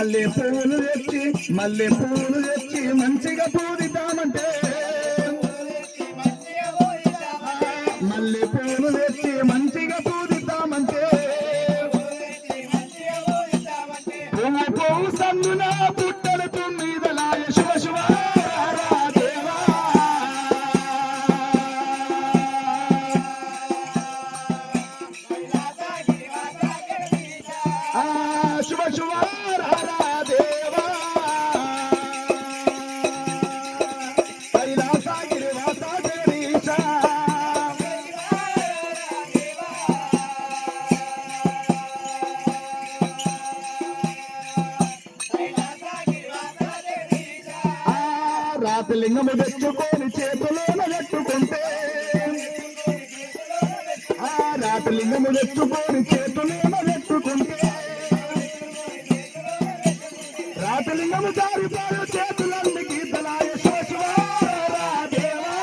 మల్లె పూలు తెచ్చి మంచిగా పూజిద్దామంటే మల్లె పూలు తెచ్చి మంచిగా పూజిద్దామంటే పువ్వు పువ్వు సందున పుట్టల తుమ్మిదలాయ శివ శివ దేవా శివ శివ దేవా కైలాసగిరి వాస జగదీశ రాతలింగము తెచ్చుకొని చేతులోన పెట్టుకుంటే రాతలింగము తెచ్చుకొని చేతులోన పెట్టుకుంటే రాతలింగము జారిపోయే చేతులన్నీ గీతలాయ శివ శివ దేవా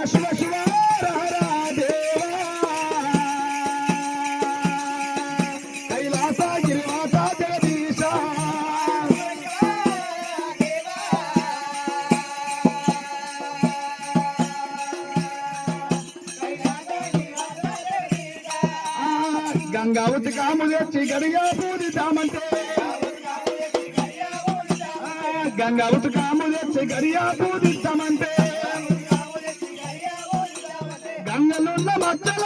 శివ శివ దేవా కైలాసగిరి వాస జగదీశ గంగావతి కాము తెచ్చి గడిగా పూజిద్దామంటే గంగావతి కాము తెచ్చి గడిగా పూజిద్దామంటే గంగలున్న మచ్చల